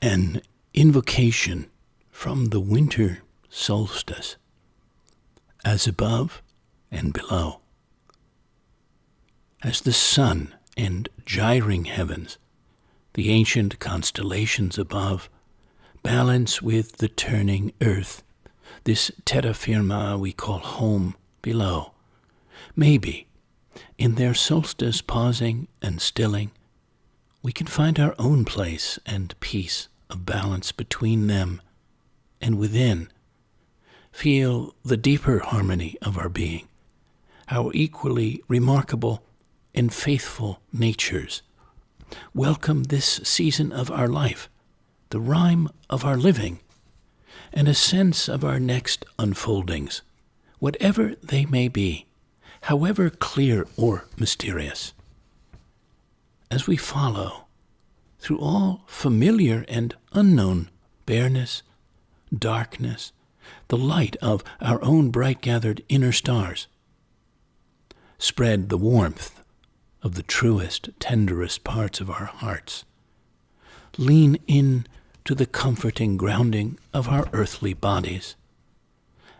An invocation from the winter solstice, as above and below. As the sun and gyring heavens, the ancient constellations above, balance with the turning earth, this terra firma we call home below. Maybe, in their solstice pausing and stilling, we can find our own place and peace of balance between them and within. Feel the deeper harmony of our being, our equally remarkable and faithful natures. Welcome this season of our life, the rhyme of our living, and a sense of our next unfoldings, whatever they may be, however clear or mysterious. As we follow through all familiar and unknown bareness, darkness, the light of our own bright gathered inner stars, spread the warmth of the truest, tenderest parts of our hearts. Lean in to the comforting grounding of our earthly bodies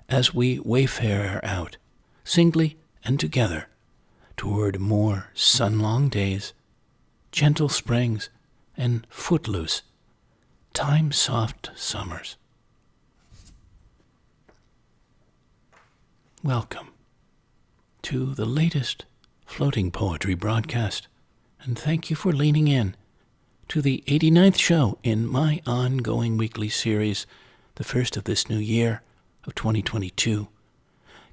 as we wayfare out, singly and together, toward more sun-long days, gentle springs, and footloose, time-soft summers. Welcome to the latest floating poetry broadcast, and thank you for leaning in to the 89th show in my ongoing weekly series, the first of this new year of 2022,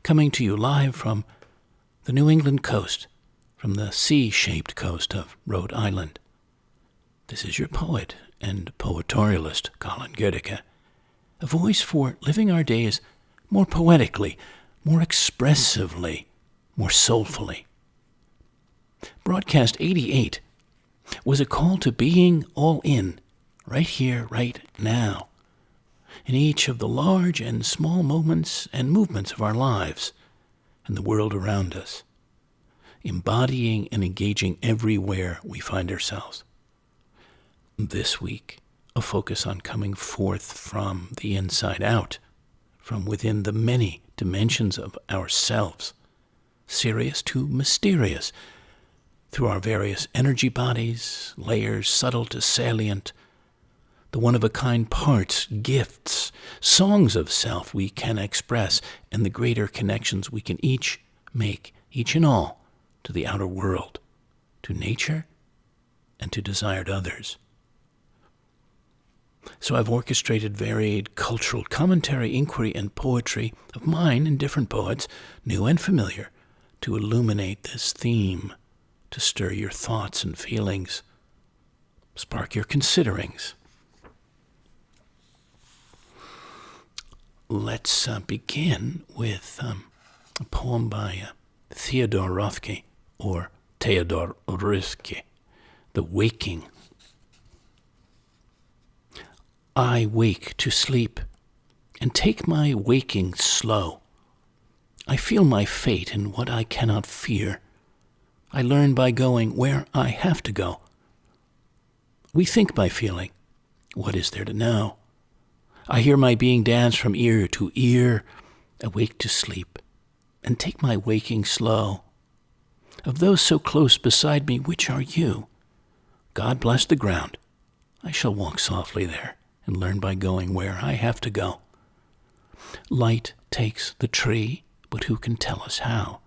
coming to you live from the New England coast, from the C-shaped coast of Rhode Island. This is your poet and poetorialist Colin Goedecke, a voice for living our days more poetically, more expressively, more soulfully. Broadcast 88 was a call to being all in, right here, right now, in each of the large and small moments and movements of our lives and the world around us, embodying and engaging everywhere we find ourselves. This week, a focus on coming forth from the inside out, from within the many dimensions of ourselves, serious to mysterious, through our various energy bodies, layers subtle to salient, the one-of-a-kind parts, gifts, songs of self we can express, and the greater connections we can each make, each and all, to the outer world, to nature, and to desired others. So I've orchestrated varied cultural commentary, inquiry, and poetry of mine and different poets, new and familiar, to illuminate this theme, to stir your thoughts and feelings, spark your considerings. Let's begin with a poem by Theodor Rothke, or Theodor Rothke, The Waking. I wake to sleep, and take my waking slow. I feel my fate in what I cannot fear. I learn by going where I have to go. We think by feeling. What is there to know? I hear my being dance from ear to ear, awake to sleep, and take my waking slow. Of those so close beside me, which are you? God bless the ground. I shall walk softly there, and learn by going where I have to go. Light takes the tree, but who can tell us how?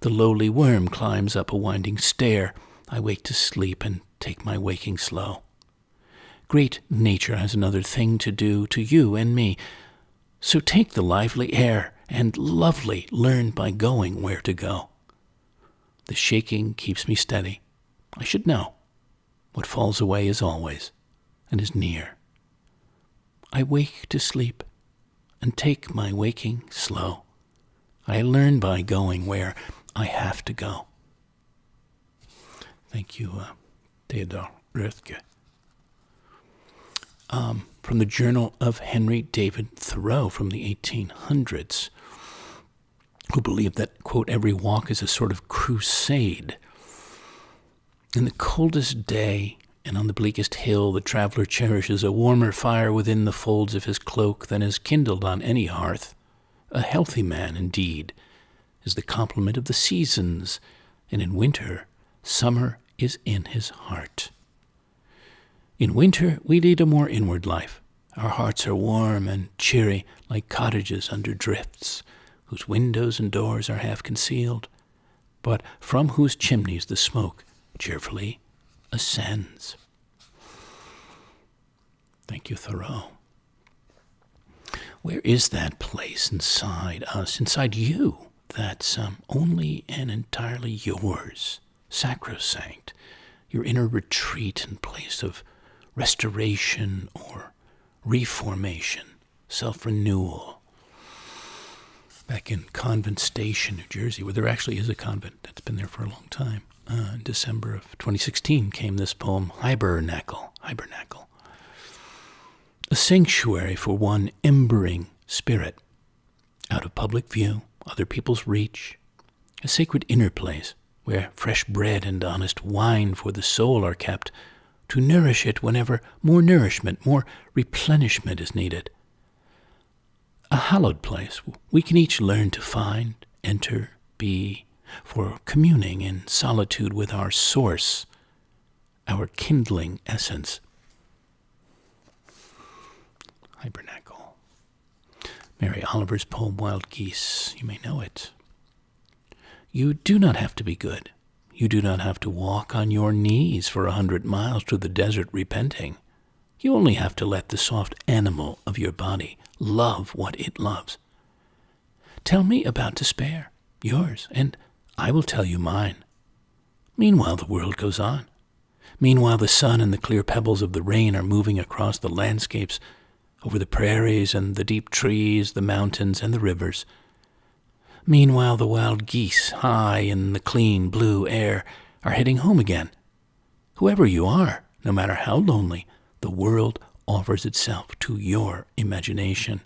The lowly worm climbs up a winding stair. I wake to sleep and take my waking slow. Great nature has another thing to do to you and me. So take the lively air and lovely learn by going where to go. The shaking keeps me steady. I should know. What falls away is always and is near. I wake to sleep and take my waking slow. I learn by going where I have to go. Thank you, Theodor Rothke. From the Journal of Henry David Thoreau from the 1800s, who believed that, quote, every walk is a sort of crusade. In the coldest day and on the bleakest hill the traveler cherishes a warmer fire within the folds of his cloak than is kindled on any hearth. A healthy man, indeed, is the complement of the seasons, and in winter, summer is in his heart. In winter, we lead a more inward life. Our hearts are warm and cheery, like cottages under drifts, whose windows and doors are half concealed, but from whose chimneys the smoke cheerfully ascends. Thank you, Thoreau. Where is that place inside us, inside you, that's only and entirely yours, sacrosanct, your inner retreat and place of restoration or reformation, self-renewal? Back in Convent Station, New Jersey, where there actually is a convent that's been there for a long time, in December of 2016 came this poem, Hibernacle. A sanctuary for one embering spirit, out of public view, other people's reach, a sacred inner place where fresh bread and honest wine for the soul are kept, to nourish it whenever more nourishment, more replenishment is needed. A hallowed place we can each learn to find, enter, be, for communing in solitude with our source, our kindling essence. Hibernacle. Mary Oliver's poem, Wild Geese, you may know it. You do not have to be good. You do not have to walk on your knees for 100 miles to the desert repenting. You only have to let the soft animal of your body love what it loves. Tell me about despair, yours, and I will tell you mine. Meanwhile, the world goes on. Meanwhile, the sun and the clear pebbles of the rain are moving across the landscapes, over the prairies and the deep trees, the mountains and the rivers. Meanwhile, the wild geese, high in the clean blue air, are heading home again. Whoever you are, no matter how lonely, the world offers itself to your imagination,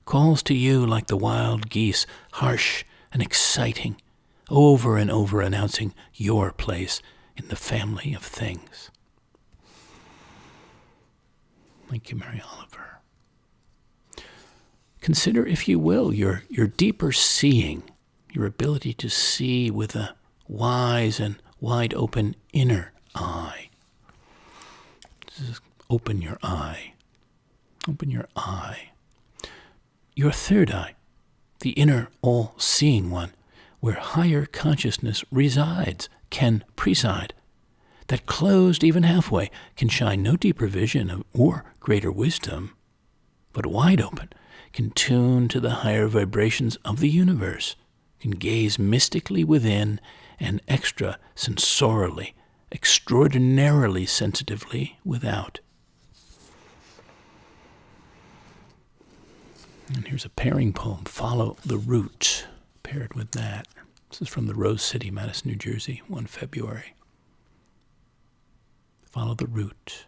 calls to you like the wild geese, harsh and exciting, over and over announcing your place in the family of things. Thank you, Mary Oliver. Consider, if you will, your deeper seeing, your ability to see with a wise and wide-open inner eye. Just open your eye. Open your eye. Your third eye, the inner all-seeing one, where higher consciousness resides, can preside. That closed even halfway can shine no deeper vision or greater wisdom, but wide open, can tune to the higher vibrations of the universe, can gaze mystically within and extra-sensorially, extraordinarily sensitively without. And here's a pairing poem, Follow the Root, paired with that. This is from the Rose City, Madison, New Jersey, 1 February. Follow the root.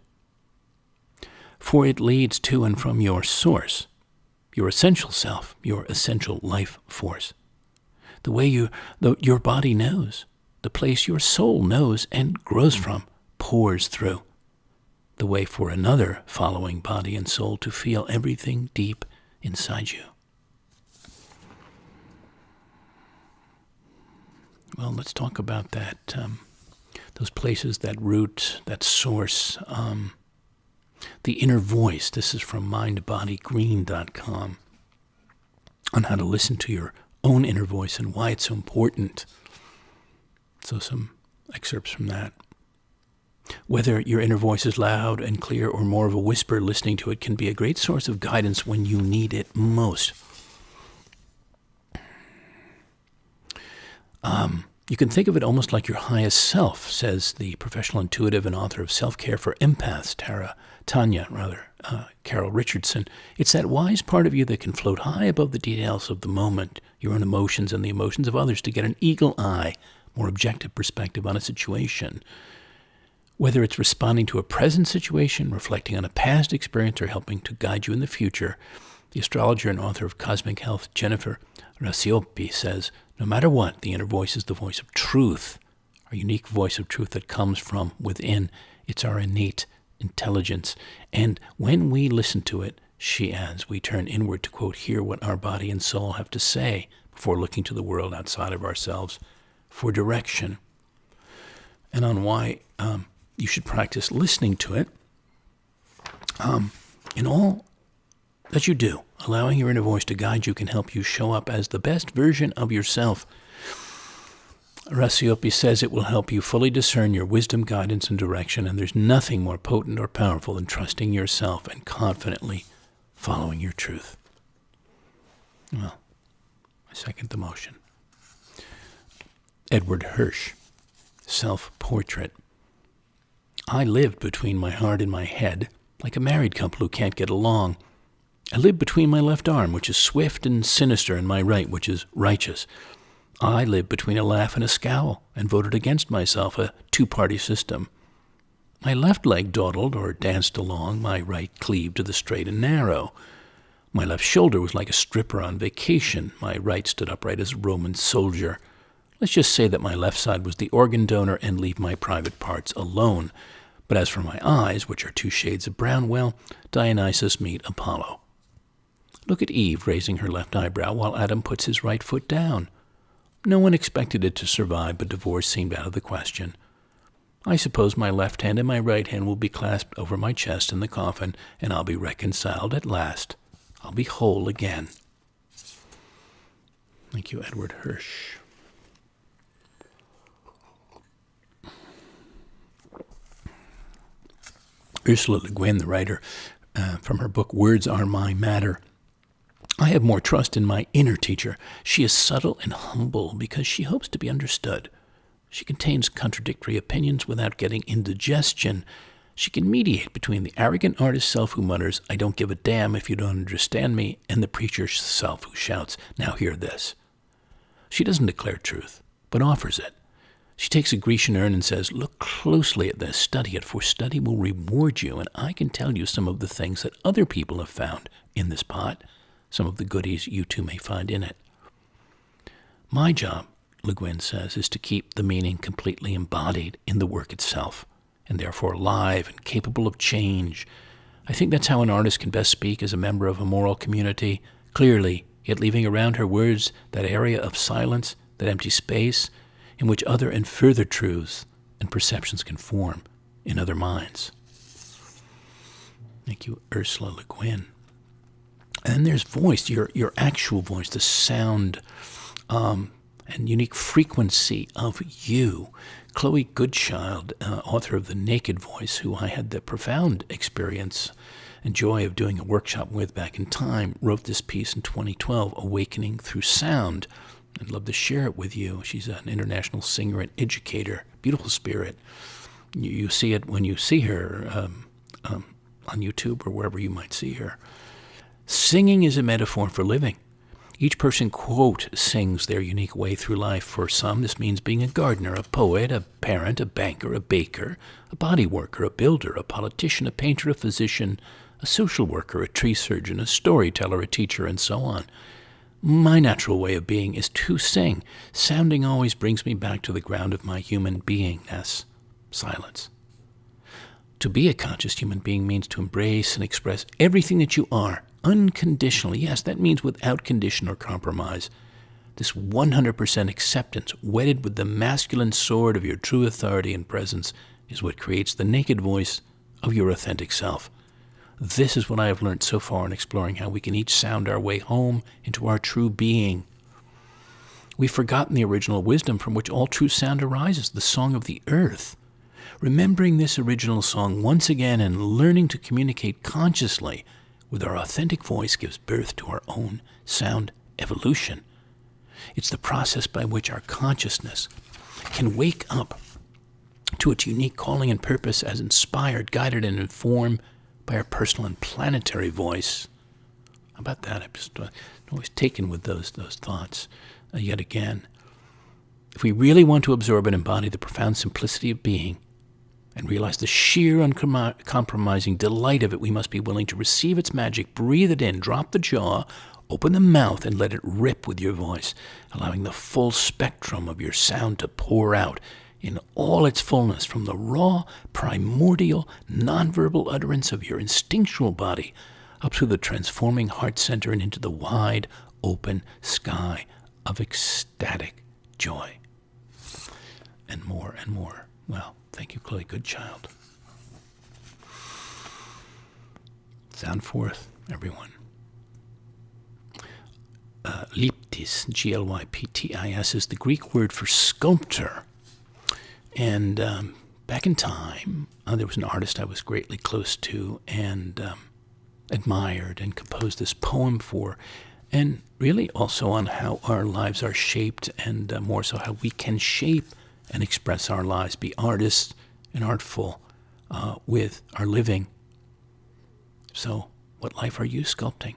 For it leads to and from your source, your essential self, your essential life force. The way your body knows, the place your soul knows and grows from, pours through. The way for another following body and soul to feel everything deep inside you. Well, let's talk about that, those places, that root, that source, the inner voice. This is from mindbodygreen.com on how to listen to your own inner voice and why it's so important. So some excerpts from that. Whether your inner voice is loud and clear or more of a whisper, listening to it can be a great source of guidance when you need it most. You can think of it almost like your highest self, says the professional intuitive and author of Self-Care for Empaths, Carol Richardson. It's that wise part of you that can float high above the details of the moment, your own emotions and the emotions of others, to get an eagle eye, more objective perspective on a situation. Whether it's responding to a present situation, reflecting on a past experience, or helping to guide you in the future, the astrologer and author of Cosmic Health, Jennifer Racioppi, says, no matter what, the inner voice is the voice of truth. our unique voice of truth that comes from within. It's our innate intelligence. And when we listen to it, she adds, we turn inward to, quote, hear what our body and soul have to say before looking to the world outside of ourselves for direction. And on why you should practice listening to it in all that you do. Allowing your inner voice to guide you can help you show up as the best version of yourself. Rasiopi says it will help you fully discern your wisdom, guidance, and direction, and there's nothing more potent or powerful than trusting yourself and confidently following your truth. Well, I second the motion. Edward Hirsch, self-portrait. I lived between my heart and my head, like a married couple who can't get along. I lived between my left arm, which is swift and sinister, and my right, which is righteous. I lived between a laugh and a scowl, and voted against myself, a two-party system. My left leg dawdled or danced along, my right cleaved to the straight and narrow. My left shoulder was like a stripper on vacation, my right stood upright as a Roman soldier. Let's just say that my left side was the organ donor and leave my private parts alone. But as for my eyes, which are two shades of brown, well, Dionysus meet Apollo. Look at Eve raising her left eyebrow while Adam puts his right foot down. No one expected it to survive, but divorce seemed out of the question. I suppose my left hand and my right hand will be clasped over my chest in the coffin, and I'll be reconciled at last. I'll be whole again. Thank you, Edward Hirsch. Ursula Le Guin, the writer, from her book Words Are My Matter. I have more trust in my inner teacher. She is subtle and humble because she hopes to be understood. She contains contradictory opinions without getting indigestion. She can mediate between the arrogant artist self who mutters, I don't give a damn if you don't understand me, and the preacher self who shouts, now hear this. She doesn't declare truth, but offers it. She takes a Grecian urn and says, look closely at this, study it, for study will reward you, and I can tell you some of the things that other people have found in this pot, some of the goodies you too may find in it. My job, Le Guin says, is to keep the meaning completely embodied in the work itself, and therefore alive and capable of change. I think that's how an artist can best speak as a member of a moral community, clearly, yet leaving around her words that area of silence, that empty space, in which other and further truths and perceptions can form in other minds. Thank you, Ursula Le Guin. And then there's voice, your actual voice, the sound and unique frequency of you. Chloe Goodchild, author of The Naked Voice, who I had the profound experience and joy of doing a workshop with back in time, wrote this piece in 2012, Awakening Through Sound. I'd love to share it with you. She's an international singer and educator, beautiful spirit. You see it when you see her on YouTube or wherever you might see her. Singing is a metaphor for living. Each person, quote, sings their unique way through life. For some, this means being a gardener, a poet, a parent, a banker, a baker, a body worker, a builder, a politician, a painter, a physician, a social worker, a tree surgeon, a storyteller, a teacher, and so on. My natural way of being is to sing. Sounding always brings me back to the ground of my human beingness, silence. To be a conscious human being means to embrace and express everything that you are, unconditionally. Yes, that means without condition or compromise. This 100% acceptance, wedded with the masculine sword of your true authority and presence, is what creates the naked voice of your authentic self. This is what I have learned so far in exploring how we can each sound our way home into our true being. We've forgotten the original wisdom from which all true sound arises, the song of the earth. Remembering this original song once again and learning to communicate consciously with our authentic voice gives birth to our own sound evolution. It's the process by which our consciousness can wake up to its unique calling and purpose as inspired, guided, and informed by our personal and planetary voice. How about that? I'm just always taken with those thoughts yet again. If we really want to absorb and embody the profound simplicity of being and realize the sheer uncompromising delight of it, we must be willing to receive its magic, breathe it in, drop the jaw, open the mouth, and let it rip with your voice, allowing the full spectrum of your sound to pour out in all its fullness, from the raw, primordial, nonverbal utterance of your instinctual body up through the transforming heart center and into the wide, open sky of ecstatic joy. And more and more. Well, thank you, Chloe Goodchild. Sound forth, everyone. Glyptis, Glyptis, is the Greek word for sculptor. And back in time, there was an artist I was greatly close to and admired and composed this poem for, and really also on how our lives are shaped and more so how we can shape and express our lives, be artists and artful with our living. So, what life are you sculpting?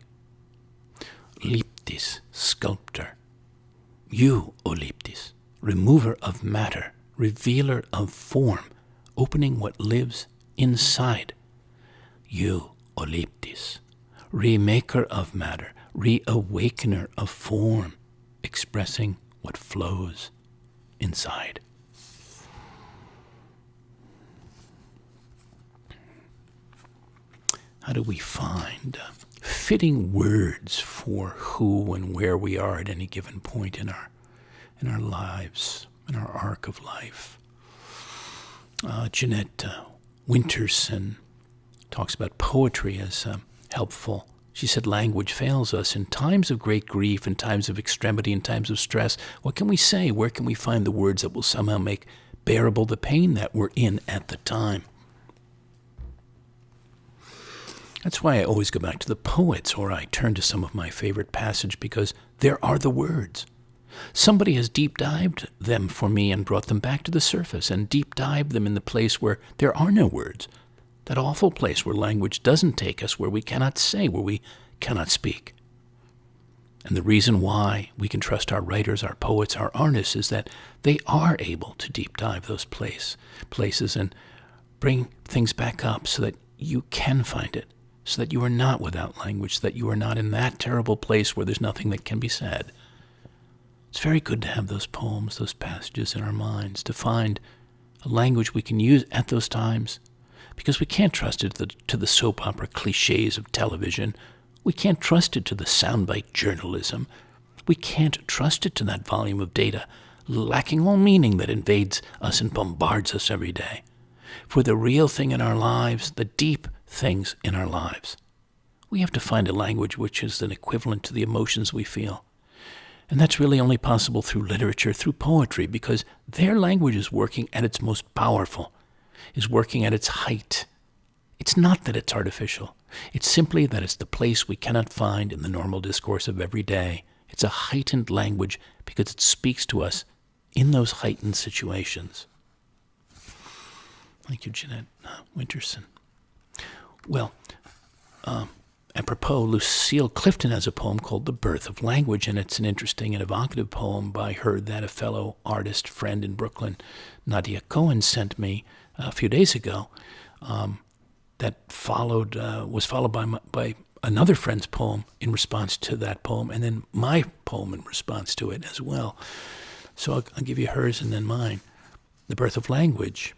Leptis, sculptor. You, O Leptis, remover of matter, revealer of form, opening what lives inside. You, O Leptis, remaker of matter, reawakener of form, expressing what flows inside. How do we find fitting words for who and where we are at any given point in our lives, in our arc of life? Jeanette Winterson talks about poetry as helpful. She said, language fails us. In times of great grief, in times of extremity, in times of stress, what can we say? Where can we find the words that will somehow make bearable the pain that we're in at the time? That's why I always go back to the poets, or I turn to some of my favorite passage, because there are the words. Somebody has deep dived them for me and brought them back to the surface, and deep dived them in the place where there are no words. That awful place where language doesn't take us, where we cannot say, where we cannot speak. And the reason why we can trust our writers, our poets, our artists is that they are able to deep dive those places and bring things back up so that you can find it. So that you are not without language, so that you are not in that terrible place where there's nothing that can be said. It's very good to have those poems, those passages in our minds, to find a language we can use at those times, because we can't trust it to the soap opera cliches of television. We can't trust it to the soundbite journalism. We can't trust it to that volume of data, lacking all meaning, that invades us and bombards us every day. For the real thing in our lives, the deep things in our lives, we have to find a language which is an equivalent to the emotions we feel. And that's really only possible through literature, through poetry, because their language is working at its most powerful, is working at its height. It's not that it's artificial. It's simply that it's the place we cannot find in the normal discourse of every day. It's a heightened language because it speaks to us in those heightened situations. Thank you, Jeanette Winterson. Well, apropos, Lucille Clifton has a poem called The Birth of Language, and it's an interesting and evocative poem by her that a fellow artist friend in Brooklyn, Nadia Cohen, sent me a few days ago. That was followed by another friend's poem in response to that poem, and then my poem in response to it as well. So I'll give you hers and then mine. The Birth of Language.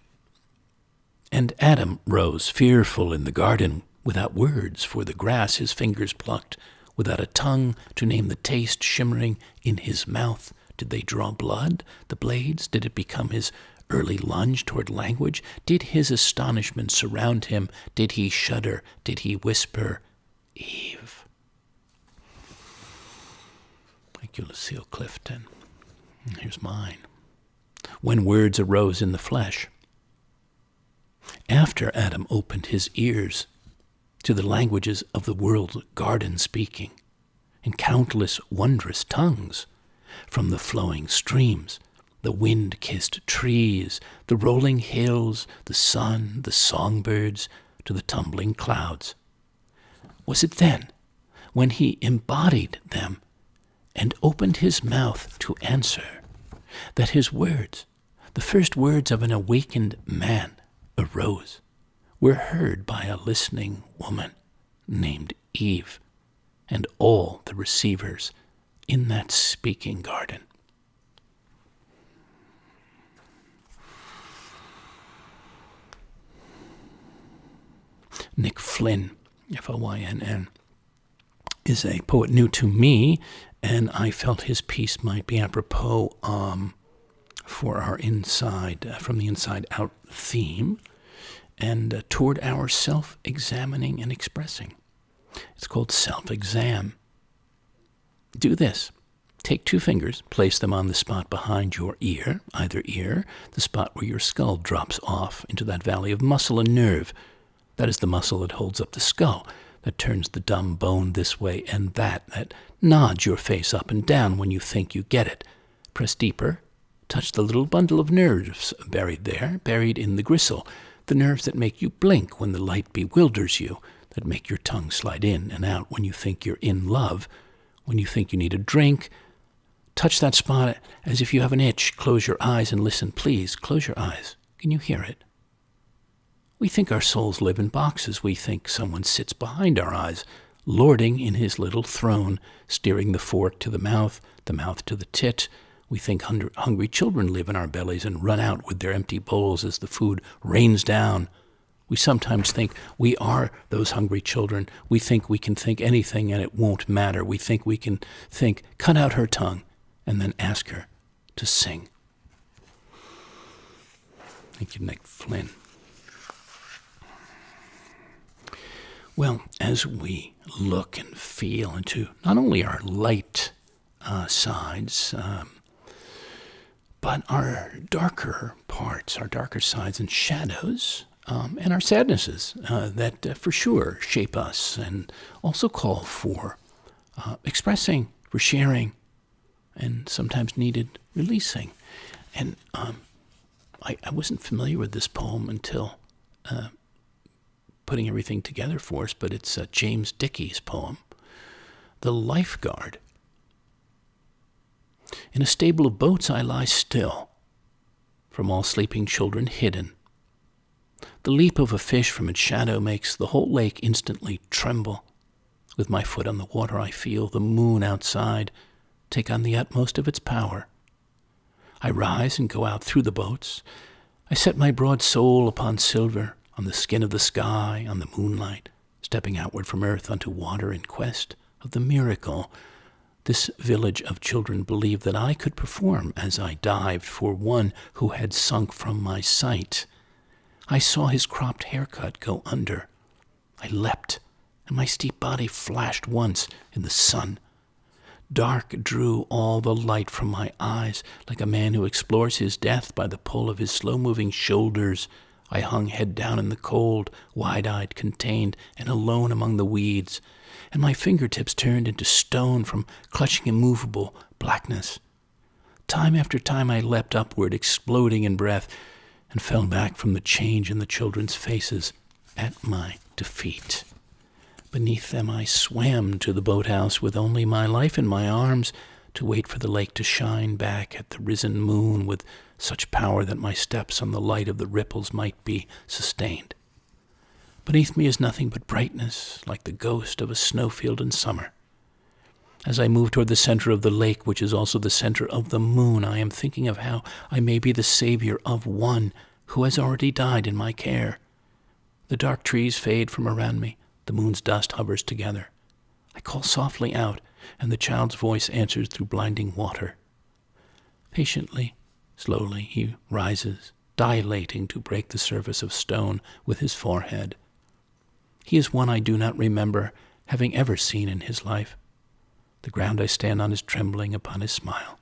And Adam rose, fearful in the garden, without words for the grass his fingers plucked, without a tongue to name the taste shimmering in his mouth. Did they draw blood, the blades? Did it become his early lunge toward language? Did his astonishment surround him? Did he shudder? Did he whisper, Eve? Thank you, Lucille Clifton. Here's mine. When words arose in the flesh, after Adam opened his ears to the languages of the world's garden speaking, in countless wondrous tongues, from the flowing streams, the wind-kissed trees, the rolling hills, the sun, the songbirds, to the tumbling clouds. Was it then, when he embodied them and opened his mouth to answer, that his words, the first words of an awakened man, arose, were heard by a listening woman named Eve, and all the receivers in that speaking garden? Nick Flynn, F-O-Y-N-N, is a poet new to me, and I felt his piece might be apropos for our from the inside out theme, and toward our self-examining and expressing. It's called Self-Exam. Do this. Take 2 fingers, place them on the spot behind your ear, either ear, the spot where your skull drops off into that valley of muscle and nerve. That is the muscle that holds up the skull, that turns the dumb bone this way and that nods your face up and down when you think you get it. Press deeper. Touch the little bundle of nerves buried there, buried in the gristle, the nerves that make you blink when the light bewilders you, that make your tongue slide in and out when you think you're in love, when you think you need a drink. Touch that spot as if you have an itch. Close your eyes and listen. Please, close your eyes. Can you hear it? We think our souls live in boxes. We think someone sits behind our eyes, lording in his little throne, steering the fork to the mouth to the tit. We think hungry children live in our bellies and run out with their empty bowls as the food rains down. We sometimes think we are those hungry children. We think we can think anything and it won't matter. We think we can think, cut out her tongue, and then ask her to sing. Thank you, Nick Flynn. Well, as we look and feel into not only our light sides, but our darker parts, our darker sides and shadows, and our sadnesses that for sure shape us and also call for expressing, for sharing, and sometimes needed releasing. And I wasn't familiar with this poem until putting everything together for us, but it's James Dickey's poem, The Lifeguard. In a stable of boats I lie still, from all sleeping children hidden. The leap of a fish from its shadow makes the whole lake instantly tremble. With my foot on the water I feel the moon outside take on the utmost of its power. I rise and go out through the boats. I set my broad soul upon silver, on the skin of the sky, on the moonlight, stepping outward from earth unto water in quest of the miracle. This village of children believed that I could perform as I dived for one who had sunk from my sight. I saw his cropped haircut go under. I leapt, and my steep body flashed once in the sun. Dark drew all the light from my eyes, like a man who explores his death by the pull of his slow-moving shoulders. I hung head down in the cold, wide-eyed, contained, and alone among the weeds, and my fingertips turned into stone from clutching immovable blackness. Time after time I leapt upward, exploding in breath, and fell back from the change in the children's faces at my defeat. Beneath them I swam to the boathouse with only my life in my arms to wait for the lake to shine back at the risen moon with such power that my steps on the light of the ripples might be sustained. Beneath me is nothing but brightness, like the ghost of a snowfield in summer. As I move toward the center of the lake, which is also the center of the moon, I am thinking of how I may be the savior of one who has already died in my care. The dark trees fade from around me. The moon's dust hovers together. I call softly out, and the child's voice answers through blinding water. Patiently, slowly, he rises, dilating to break the surface of stone with his forehead. He is one I do not remember having ever seen in his life. The ground I stand on is trembling upon his smile.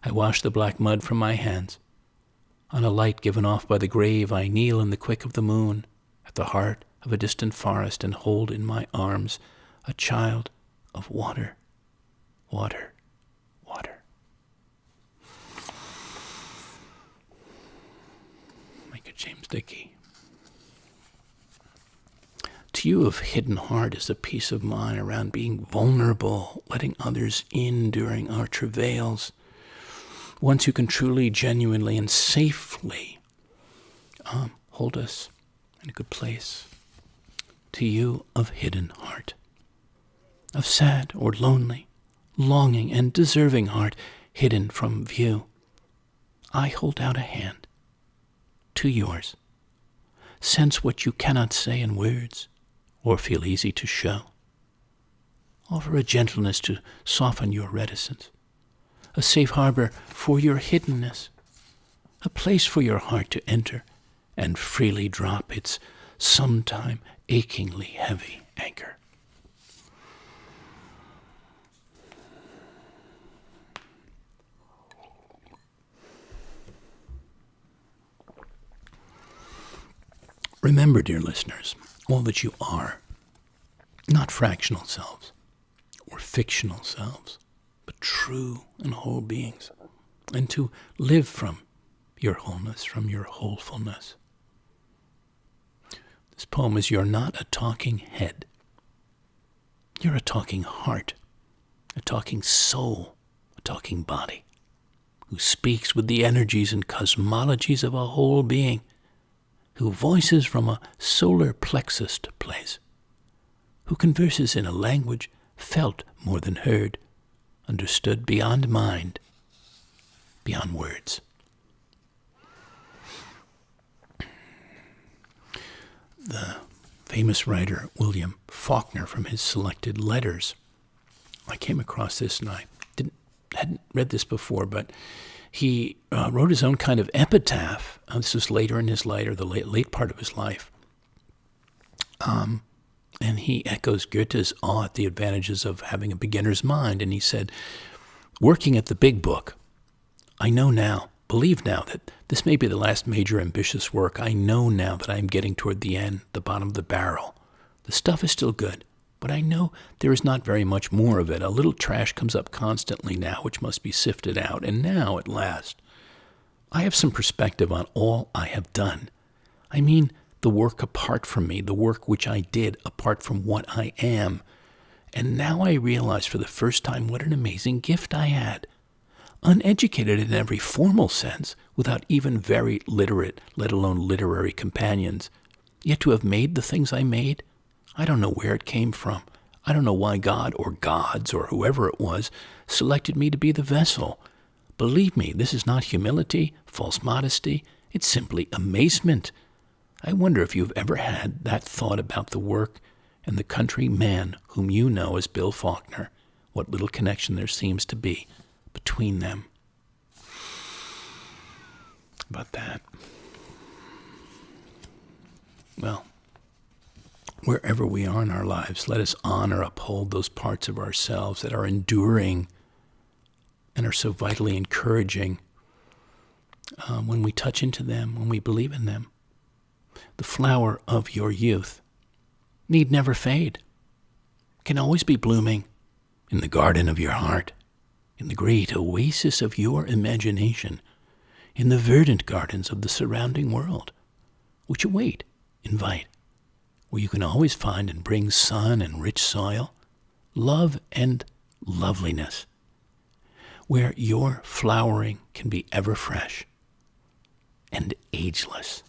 I wash the black mud from my hands. On a light given off by the grave, I kneel in the quick of the moon, at the heart of a distant forest, and hold in my arms a child of water, water, water. Thank you, James Dickey. To you of hidden heart is a peace of mind around being vulnerable, letting others in during our travails. Once you can truly, genuinely, and safely hold us in a good place. To you of hidden heart, of sad or lonely, longing and deserving heart hidden from view, I hold out a hand to yours, sense what you cannot say in words or feel easy to show. Offer a gentleness to soften your reticence, a safe harbor for your hiddenness, a place for your heart to enter and freely drop its sometime achingly heavy anchor. Remember, dear listeners, all that you are, not fractional selves or fictional selves, but true and whole beings, and to live from your wholeness, from your wholefulness. This poem is You're Not a Talking Head. You're a talking heart, a talking soul, a talking body, who speaks with the energies and cosmologies of a whole being, who voices from a solar plexus place, who converses in a language felt more than heard, understood beyond mind, beyond words. The famous writer William Faulkner, from his selected letters, I came across this, and I hadn't read this before, but he wrote his own kind of epitaph. This was later in his life, or the late part of his life. And he echoes Goethe's awe at the advantages of having a beginner's mind. And he said, working at the big book, I know now, believe now, that this may be the last major ambitious work. I know now that I am getting toward the end, the bottom of the barrel. The stuff is still good, but I know there is not very much more of it. A little trash comes up constantly now, which must be sifted out. And now, at last, I have some perspective on all I have done. I mean, the work apart from me, the work which I did apart from what I am. And now I realize for the first time what an amazing gift I had. Uneducated in every formal sense, without even very literate, let alone literary companions, yet to have made the things I made, I don't know where it came from. I don't know why God or gods or whoever it was selected me to be the vessel. Believe me, this is not humility, false modesty. It's simply amazement. I wonder if you've ever had that thought about the work and the country man whom you know as Bill Faulkner, what little connection there seems to be between them. About that. Well, wherever we are in our lives, let us honor, uphold those parts of ourselves that are enduring and are so vitally encouraging when we touch into them, when we believe in them. The flower of your youth need never fade, can always be blooming in the garden of your heart, in the great oasis of your imagination, in the verdant gardens of the surrounding world, which await, invite, where you can always find and bring sun and rich soil, love and loveliness, where your flowering can be ever fresh and ageless.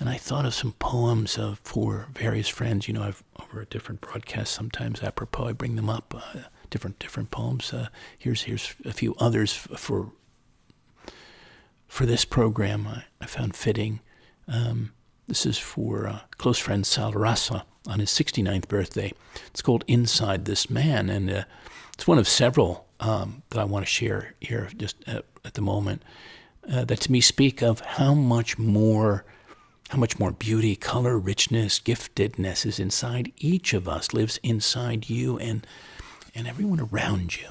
And I thought of some poems for various friends. You know, I've over at different broadcasts, sometimes apropos, I bring them up, different poems. Here's a few others for this program I found fitting. This is for close friend Sal Rasa on his 69th birthday. It's called Inside This Man, and it's one of several that I want to share here just at the moment that to me speak of how much more beauty, color, richness, giftedness is inside each of us, lives inside you and everyone around you,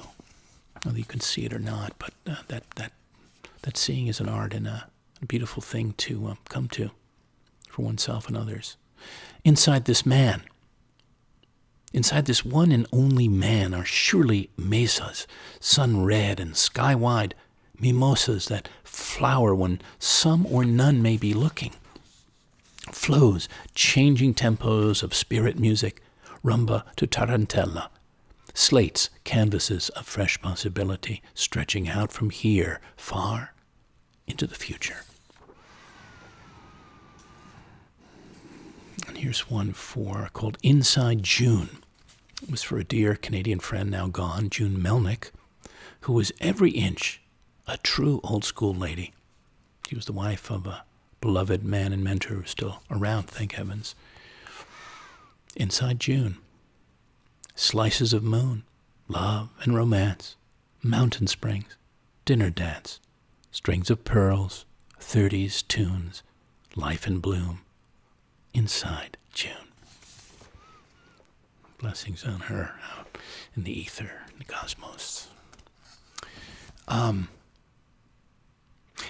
whether you can see it or not. But that seeing is an art and a beautiful thing to come to for oneself and others. Inside this man, inside this one and only man, are surely mesas, sun-red and sky-wide, mimosas that flower when some or none may be looking. Flows, changing tempos of spirit music, rumba to tarantella. Slates, canvases of fresh possibility, stretching out from here far into the future. And here's one called Inside June. It was for a dear Canadian friend, now gone, June Melnick, who was every inch a true old school lady. She was the wife of a beloved man and mentor who's still around, thank heavens. Inside June, slices of moon, love and romance, mountain springs, dinner dance, strings of pearls, 30s tunes, life in bloom. Inside June. Blessings on her out in the ether, in the cosmos.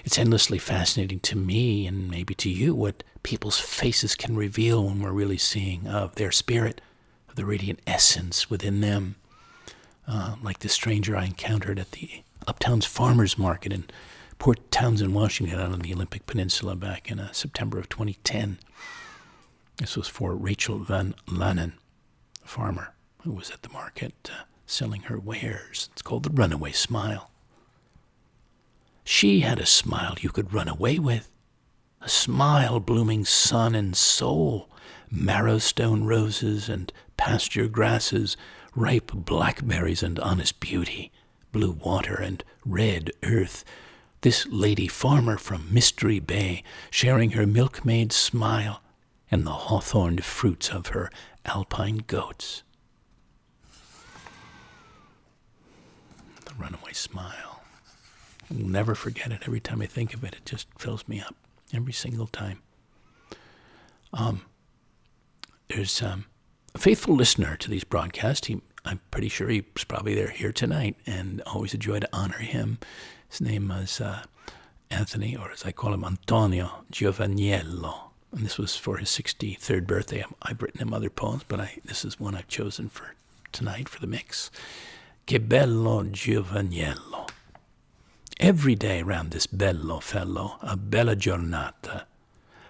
It's endlessly fascinating to me, and maybe to you, what people's faces can reveal when we're really seeing of their spirit, of the radiant essence within them. Like the stranger I encountered at the Uptown's Farmers Market in Port Townsend, Washington, out on the Olympic Peninsula back in September of 2010. This was for Rachel Van Lannen, a farmer who was at the market selling her wares. It's called the Runaway Smile. She had a smile you could run away with, a smile blooming sun and soul, marrowstone roses and pasture grasses, ripe blackberries and honest beauty, blue water and red earth. This lady farmer from Mystery Bay, sharing her milkmaid smile and the hawthorned fruits of her alpine goats. The runaway smile. I'll never forget it. Every time I think of it, it just fills me up. Every single time. There's a faithful listener to these broadcasts. I'm pretty sure he's probably here tonight, and always a joy to honor him. His name is Anthony, or as I call him, Antonio Giovaniello. And this was for his 63rd birthday. I've written him other poems, but this is one I've chosen for tonight for the mix. Che bello Giovaniello. Every day round this bello fellow, a bella giornata.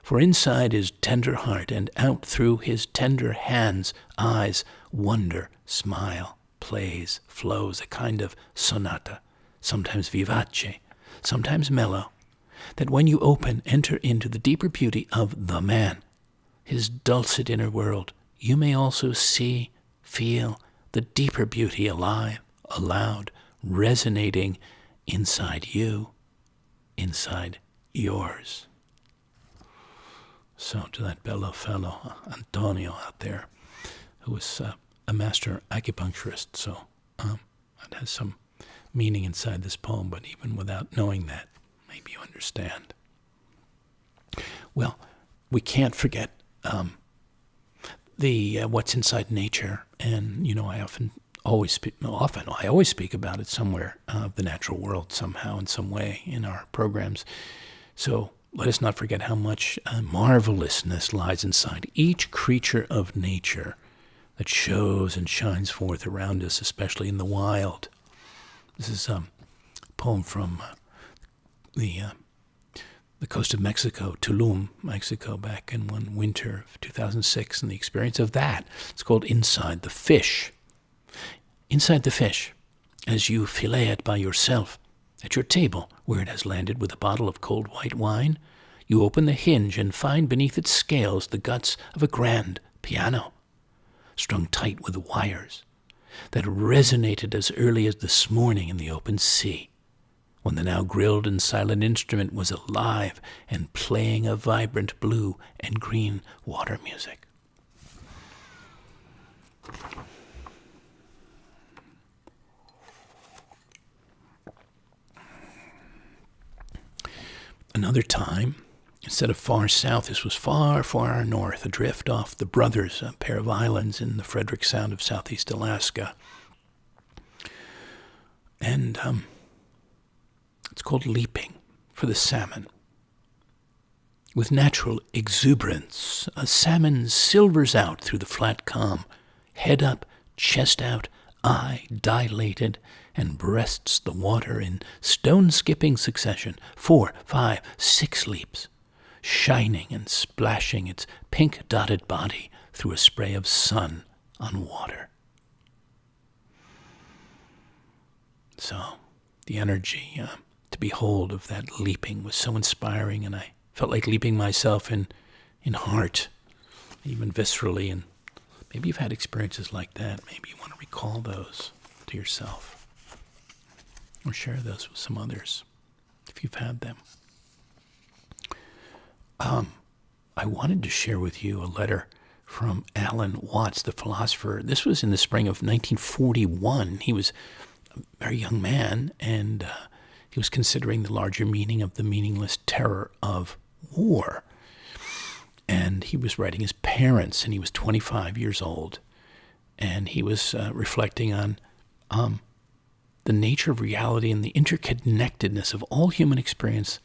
For inside his tender heart and out through his tender hands, eyes, wonder, smile, plays, flows, a kind of sonata, sometimes vivace, sometimes mellow, that when you open, enter into the deeper beauty of the man, his dulcet inner world, you may also see, feel the deeper beauty alive, aloud, resonating inside you, inside yours. So to that bello fellow, Antonio out there, who was a master acupuncturist, so it has some meaning inside this poem, but even without knowing that, maybe you understand. Well, we can't forget the what's inside nature, and I always speak about it somewhere, the natural world somehow in some way in our programs. So let us not forget how much marvelousness lies inside each creature of nature that shows and shines forth around us, especially in the wild. This is a poem from the coast of Mexico, Tulum, Mexico, back in one winter of 2006, and the experience of that. It's called Inside the Fish. Inside the fish, as you fillet it by yourself, at your table, where it has landed with a bottle of cold white wine, you open the hinge and find beneath its scales the guts of a grand piano, strung tight with wires, that resonated as early as this morning in the open sea, when the now grilled and silent instrument was alive and playing a vibrant blue and green water music. Another time, instead of far south, this was far, far north, adrift off the Brothers, a pair of islands in the Frederick Sound of southeast Alaska. And it's called Leaping for the Salmon. With natural exuberance, a salmon silvers out through the flat calm, head up, chest out, eye dilated, and breasts the water in stone-skipping succession, 4, 5, 6 leaps, shining and splashing its pink-dotted body through a spray of sun on water. So the energy to behold of that leaping was so inspiring, and I felt like leaping myself in heart, even viscerally, and maybe you've had experiences like that. Maybe you want to recall those to yourself or share those with some others if you've had them. I wanted to share with you a letter from Alan Watts, the philosopher. This was in the spring of 1941. He was a very young man, and he was considering the larger meaning of the meaningless terror of war. And he was writing his parents, and he was 25 years old. And he was reflecting on the nature of reality and the interconnectedness of all human experience.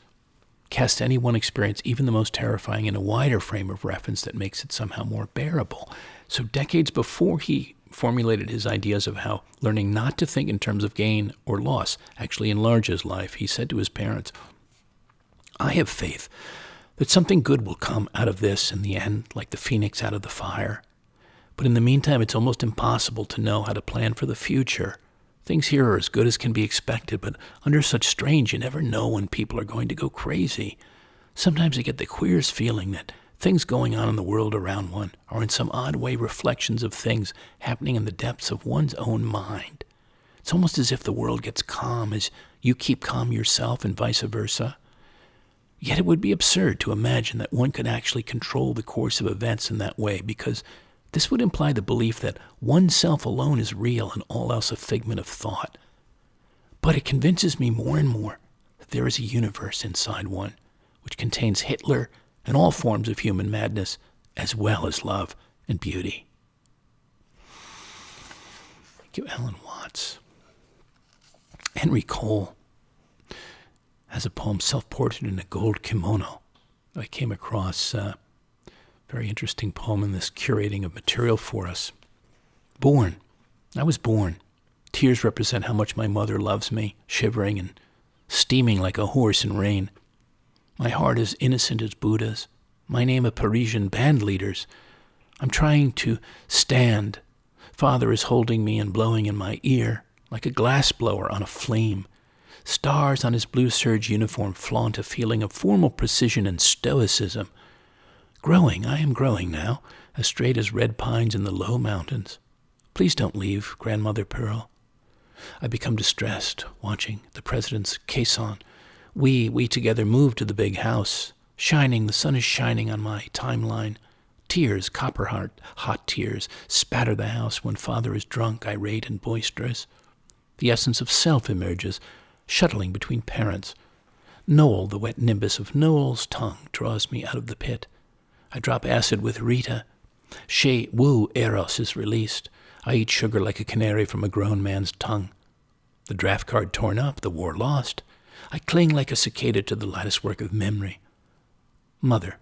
Cast any one experience, even the most terrifying, in a wider frame of reference that makes it somehow more bearable. So decades before he formulated his ideas of how learning not to think in terms of gain or loss actually enlarges life, he said to his parents, "I have faith that something good will come out of this in the end, like the phoenix out of the fire. But in the meantime, it's almost impossible to know how to plan for the future. Things here are as good as can be expected, but under such strain, you never know when people are going to go crazy. Sometimes I get the queerest feeling that things going on in the world around one are in some odd way reflections of things happening in the depths of one's own mind. It's almost as if the world gets calm as you keep calm yourself and vice versa. Yet it would be absurd to imagine that one could actually control the course of events in that way, because this would imply the belief that oneself alone is real and all else a figment of thought. But it convinces me more and more that there is a universe inside one, which contains Hitler and all forms of human madness, as well as love and beauty." Thank you, Alan Watts. Henry Cole has a poem, Self-Portrait in a Gold Kimono. I came across very interesting poem in this curating of material for us. Born. I was born. Tears represent how much my mother loves me, shivering and steaming like a horse in rain. My heart is innocent as Buddha's. My name a Parisian band leader's. I'm trying to stand. Father is holding me and blowing in my ear like a glass blower on a flame. Stars on his blue serge uniform flaunt a feeling of formal precision and stoicism. Growing, I am growing now, as straight as red pines in the low mountains. Please don't leave, Grandmother Pearl. I become distressed, watching the president's caisson. We together move to the big house. Shining, the sun is shining on my timeline. Tears, hot tears, spatter the house when father is drunk, irate, and boisterous. The essence of self emerges, shuttling between parents. Noel, the wet nimbus of Noel's tongue, draws me out of the pit. I drop acid with Rita. She woo Eros is released. I eat sugar like a canary from a grown man's tongue. The draft card torn up, the war lost. I cling like a cicada to the latticework of memory. Mother,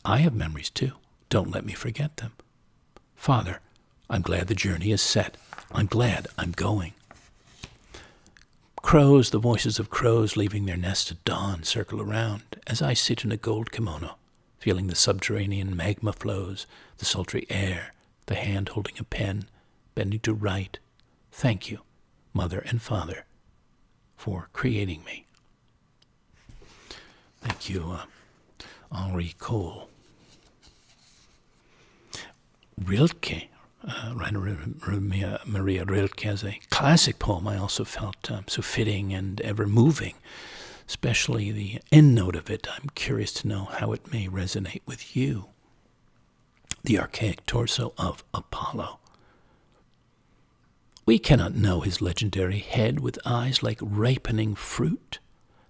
I have memories too. Don't let me forget them. Father, I'm glad the journey is set. I'm glad I'm going. Crows, the voices of crows leaving their nests at dawn, circle around as I sit in a gold kimono, feeling the subterranean magma flows, the sultry air, the hand holding a pen, bending to write. Thank you, Mother and Father, for creating me. Thank you, Henri Cole. Rilke, Maria Rilke, has a classic poem I also felt so fitting and ever moving, especially the end note of it. I'm curious to know how it may resonate with you. The archaic torso of Apollo. We cannot know his legendary head with eyes like ripening fruit,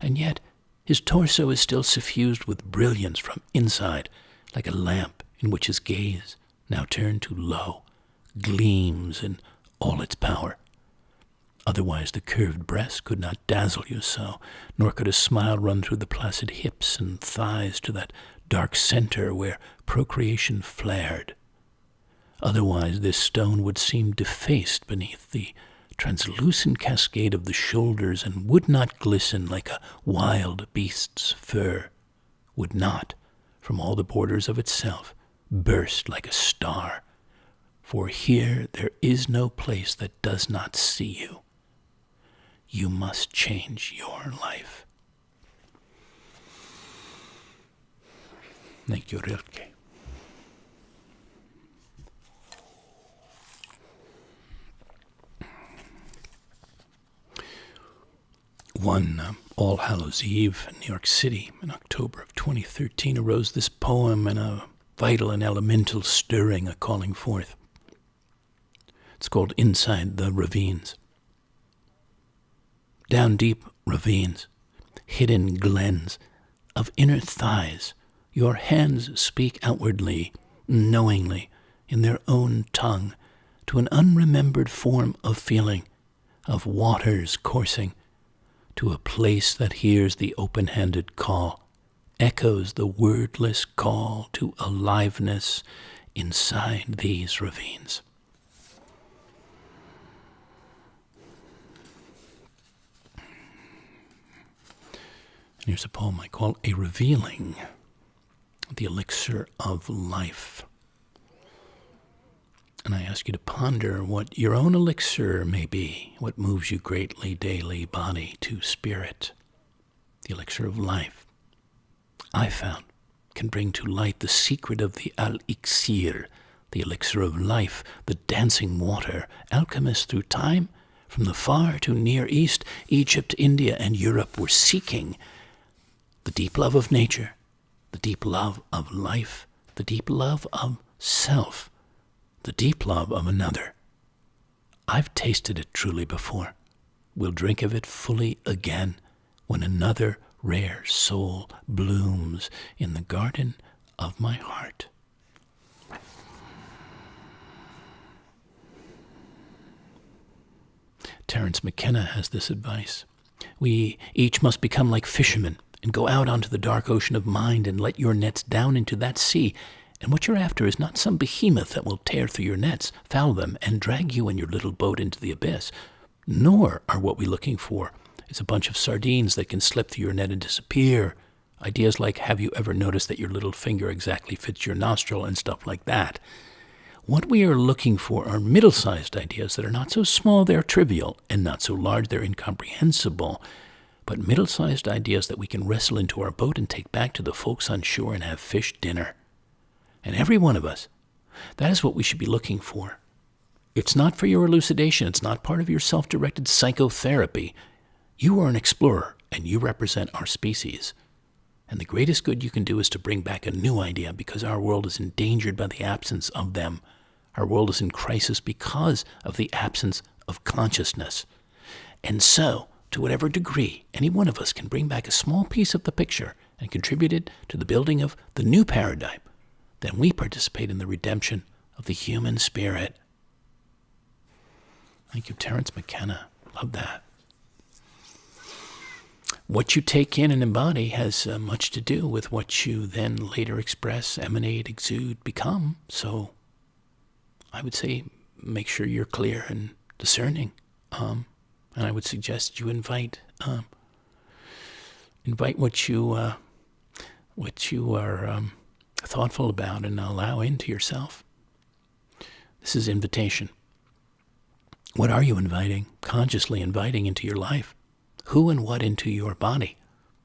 and yet his torso is still suffused with brilliance from inside, like a lamp in which his gaze, now turned to low, gleams in all its power. Otherwise the curved breast could not dazzle you so, nor could a smile run through the placid hips and thighs to that dark center where procreation flared. Otherwise this stone would seem defaced beneath the translucent cascade of the shoulders, and would not glisten like a wild beast's fur, would not, from all the borders of itself, burst like a star. For here there is no place that does not see you. You must change your life. Thank you, Rilke. One all Hallows Eve in New York City in October of 2013 arose this poem and a vital and elemental stirring, a calling forth. It's called Inside the Ravines. Down deep ravines, hidden glens of inner thighs, your hands speak outwardly, knowingly, in their own tongue, to an unremembered form of feeling, of waters coursing, to a place that hears the open-handed call, echoes the wordless call to aliveness inside these ravines. And here's a poem I call A Revealing, the Elixir of Life. And I ask you to ponder what your own elixir may be, what moves you greatly daily, body to spirit. The elixir of life, I found, can bring to light the secret of the al-iksir, the elixir of life, the dancing water, alchemists through time, from the far to near east, Egypt, India, and Europe were seeking the deep love of nature, the deep love of life, the deep love of self, the deep love of another. I've tasted it truly before. We'll drink of it fully again when another rare soul blooms in the garden of my heart. Terence McKenna has this advice. We each must become like fishermen and go out onto the dark ocean of mind and let your nets down into that sea. And what you're after is not some behemoth that will tear through your nets, foul them, and drag you and your little boat into the abyss. Nor are what we're looking for is a bunch of sardines that can slip through your net and disappear. Ideas like, have you ever noticed that your little finger exactly fits your nostril, and stuff like that. What we are looking for are middle-sized ideas that are not so small they're trivial, and not so large they're incomprehensible, but middle-sized ideas that we can wrestle into our boat and take back to the folks on shore and have fish dinner. And every one of us, that is what we should be looking for. It's not for your elucidation. It's not part of your self-directed psychotherapy. You are an explorer, and you represent our species. And the greatest good you can do is to bring back a new idea, because our world is endangered by the absence of them. Our world is in crisis because of the absence of consciousness. And so, to whatever degree any one of us can bring back a small piece of the picture and contribute it to the building of the new paradigm, then we participate in the redemption of the human spirit. Thank you, Terence McKenna. Love that. What you take in and embody has much to do with what you then later express, emanate, exude, become. So I would say make sure you're clear and discerning. And I would suggest you invite what you are thoughtful about and allow into yourself. This is invitation. What are you inviting, consciously inviting into your life? Who and what into your body,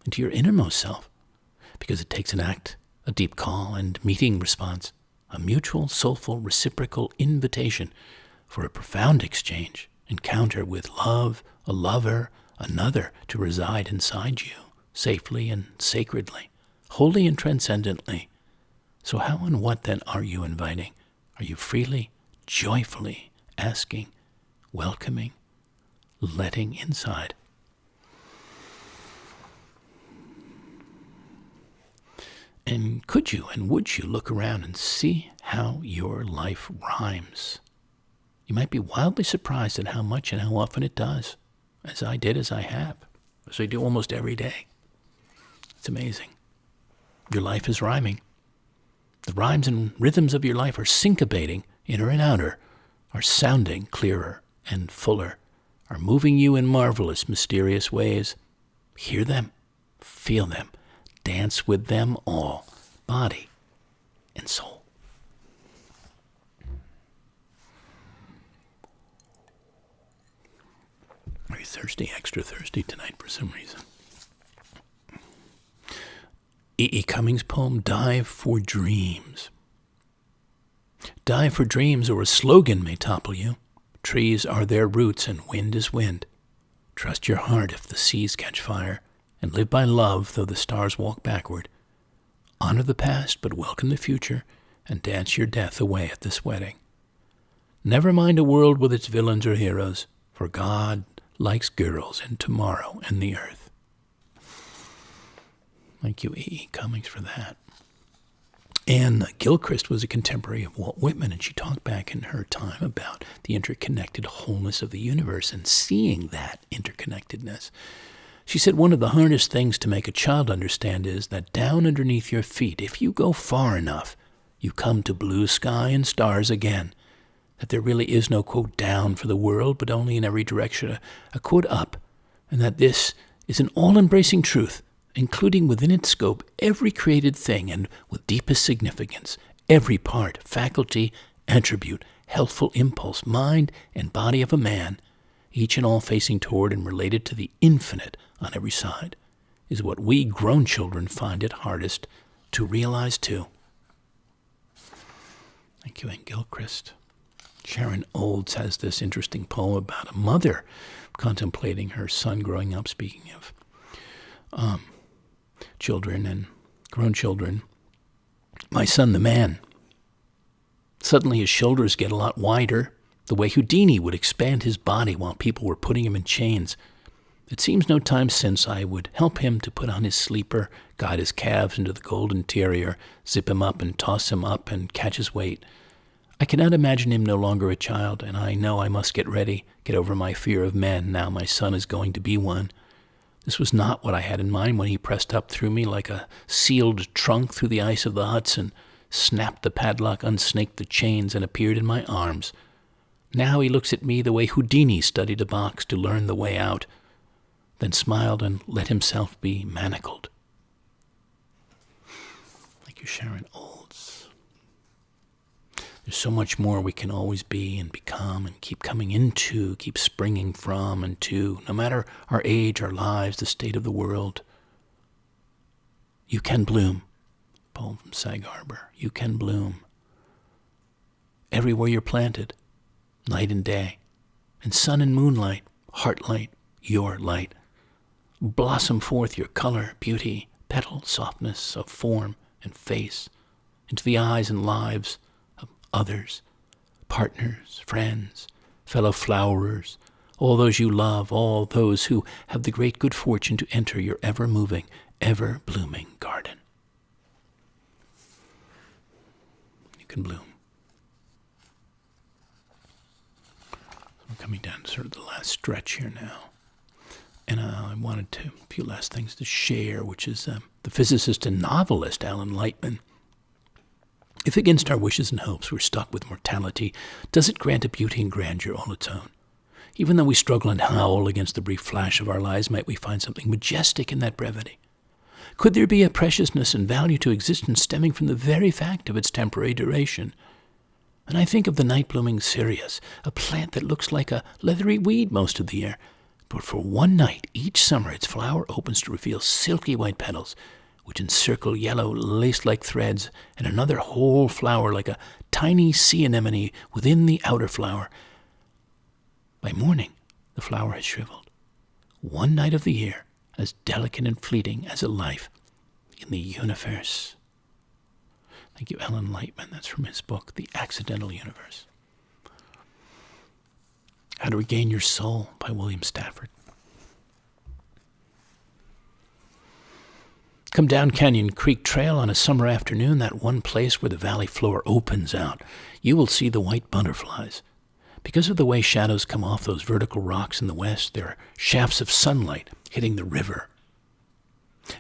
into your innermost self? Because it takes an act, a deep call and meeting response, a mutual, soulful, reciprocal invitation for a profound exchange, encounter with love, a lover, another to reside inside you, safely and sacredly, wholly and transcendently. So how and what then are you inviting? Are you freely, joyfully asking, welcoming, letting inside? And could you and would you look around and see how your life rhymes? You might be wildly surprised at how much and how often it does, as I did, as I have, as I do almost every day. It's amazing. Your life is rhyming. The rhymes and rhythms of your life are syncopating, inner and outer, are sounding clearer and fuller, are moving you in marvelous, mysterious ways. Hear them, feel them, dance with them all, body and soul. Are you thirsty, extra thirsty tonight for some reason? E. Cummings' poem, Dive for Dreams. Dive for dreams, or a slogan may topple you. Trees are their roots and wind is wind. Trust your heart if the seas catch fire, and live by love though the stars walk backward. Honor the past, but welcome the future, and dance your death away at this wedding. Never mind a world with its villains or heroes, for God likes girls and tomorrow and the earth. Thank you, E.E. Cummings, for that. Anne Gilchrist was a contemporary of Walt Whitman, and she talked back in her time about the interconnected wholeness of the universe and seeing that interconnectedness. She said one of the hardest things to make a child understand is that down underneath your feet, if you go far enough, you come to blue sky and stars again. That there really is no, quote, down for the world, but only in every direction a quote, up, and that this is an all-embracing truth, including within its scope every created thing, and with deepest significance, every part, faculty, attribute, healthful impulse, mind, and body of a man, each and all facing toward and related to the infinite on every side, is what we grown children find it hardest to realize too. Thank you, Anne Gilchrist. Sharon Olds has this interesting poem about a mother contemplating her son growing up, speaking of children and grown children. My son, the man. Suddenly his shoulders get a lot wider, the way Houdini would expand his body while people were putting him in chains. It seems no time since I would help him to put on his sleeper, guide his calves into the gold interior, zip him up and toss him up and catch his weight. I cannot imagine him no longer a child, and I know I must get ready, get over my fear of men, now my son is going to be one. This was not what I had in mind when he pressed up through me like a sealed trunk through the ice of the Hudson, snapped the padlock, unsnaked the chains, and appeared in my arms. Now he looks at me the way Houdini studied a box to learn the way out, then smiled and let himself be manacled. Thank you, Sharon Olds. There's so much more we can always be and become and keep coming into, keep springing from and to, no matter our age, our lives, the state of the world. You can bloom. Poem from Sag Harbor. You can bloom. Everywhere you're planted, night and day, and sun and moonlight, heart light, your light. Blossom forth your color, beauty, petal, softness of form and face, into the eyes and lives of others, partners, friends, fellow flowerers, all those you love, all those who have the great good fortune to enter your ever-moving, ever-blooming garden. You can bloom. I'm coming down to sort of the last stretch here now. And I wanted to, a few last things to share, which is the physicist and novelist Alan Lightman. If against our wishes and hopes we're stuck with mortality, does it grant a beauty and grandeur all its own? Even though we struggle and howl against the brief flash of our lives, might we find something majestic in that brevity? Could there be a preciousness and value to existence stemming from the very fact of its temporary duration? And I think of the night-blooming cereus, a plant that looks like a leathery weed most of the year, but for one night each summer its flower opens to reveal silky white petals, which encircle yellow lace-like threads, and another whole flower like a tiny sea anemone within the outer flower. By morning, the flower has shriveled. One night of the year, as delicate and fleeting as a life in the universe. Thank you, Alan Lightman. That's from his book, The Accidental Universe. How to Regain Your Soul by William Stafford. Come down Canyon Creek Trail on a summer afternoon, that one place where the valley floor opens out. You will see the white butterflies. Because of the way shadows come off those vertical rocks in the west, there are shafts of sunlight hitting the river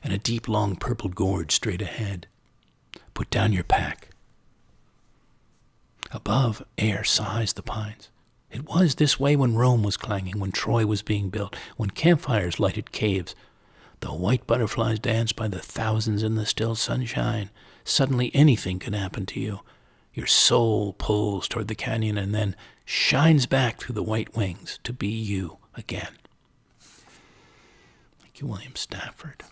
and a deep, long purple gorge straight ahead. Put down your pack. Above, air sighs the pines. It was this way when Rome was clanging, when Troy was being built, when campfires lighted caves. The white butterflies dance by the thousands in the still sunshine. Suddenly anything can happen to you. Your soul pulls toward the canyon and then shines back through the white wings to be you again. Thank you, William Stafford.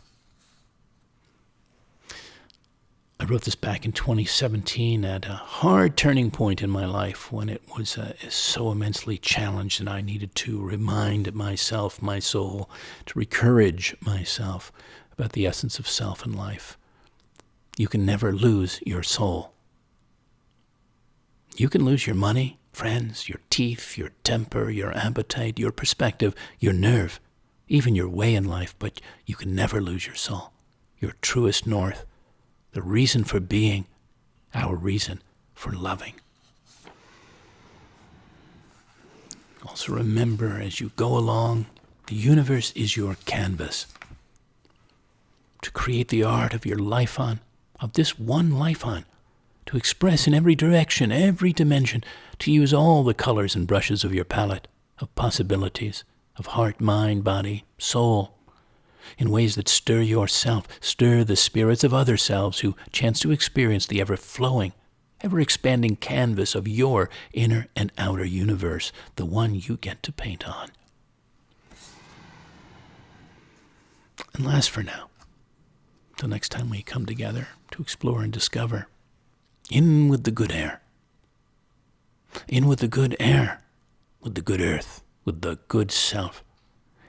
I wrote this back in 2017 at a hard turning point in my life when it was so immensely challenged and I needed to remind myself, my soul, to encourage myself about the essence of self and life. You can never lose your soul. You can lose your money, friends, your teeth, your temper, your appetite, your perspective, your nerve, even your way in life, but you can never lose your soul, your truest north, the reason for being, our reason for loving. Also remember, as you go along, the universe is your canvas to create the art of your life on, of this one life on, to express in every direction, every dimension, to use all the colors and brushes of your palette, of possibilities, of heart, mind, body, soul, in ways that stir yourself, stir the spirits of other selves who chance to experience the ever-flowing, ever-expanding canvas of your inner and outer universe, the one you get to paint on. And last for now, till next time we come together to explore and discover, in with the good air. In with the good air, with the good earth, with the good self,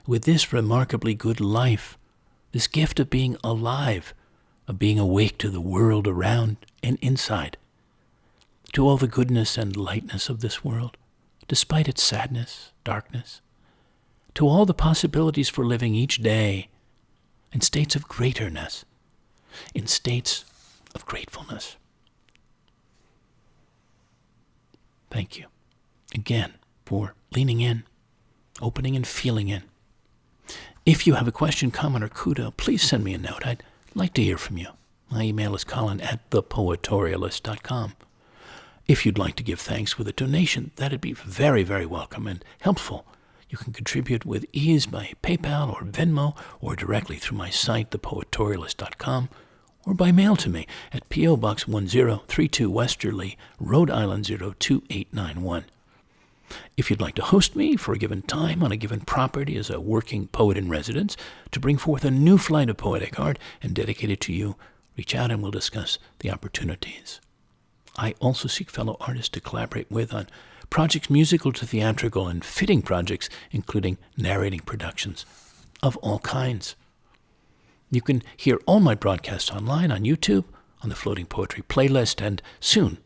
with this remarkably good life, this gift of being alive, of being awake to the world around and inside, to all the goodness and lightness of this world, despite its sadness, darkness, to all the possibilities for living each day in states of greaterness, in states of gratefulness. Thank you again for leaning in, opening and feeling in. If you have a question, comment, or kudo, please send me a note. I'd like to hear from you. My email is colin@thepoetorialist.com. If you'd like to give thanks with a donation, that'd be very, very welcome and helpful. You can contribute with ease by PayPal or Venmo or directly through my site, thepoetorialist.com, or by mail to me at P.O. Box 1032 Westerly, Rhode Island 02891. If you'd like to host me for a given time on a given property as a working poet in residence to bring forth a new flight of poetic art and dedicate it to you, reach out and we'll discuss the opportunities. I also seek fellow artists to collaborate with on projects musical to theatrical and fitting projects, including narrating productions of all kinds. You can hear all my broadcasts online on YouTube, on the Floating Poetry playlist, and soon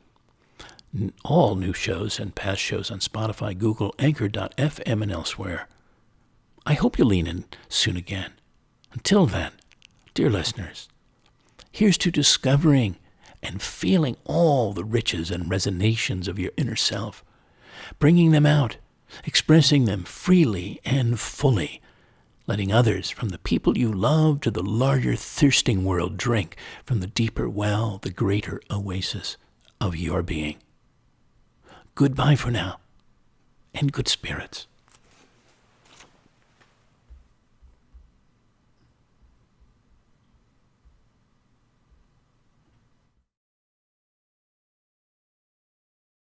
all new shows and past shows on Spotify, Google, Anchor.fm, and elsewhere. I hope you'll lean in soon again. Until then, dear listeners, here's to discovering and feeling all the riches and resonations of your inner self, bringing them out, expressing them freely and fully, letting others, from the people you love to the larger thirsting world, drink from the deeper well, the greater oasis of your being. Goodbye for now, and good spirits.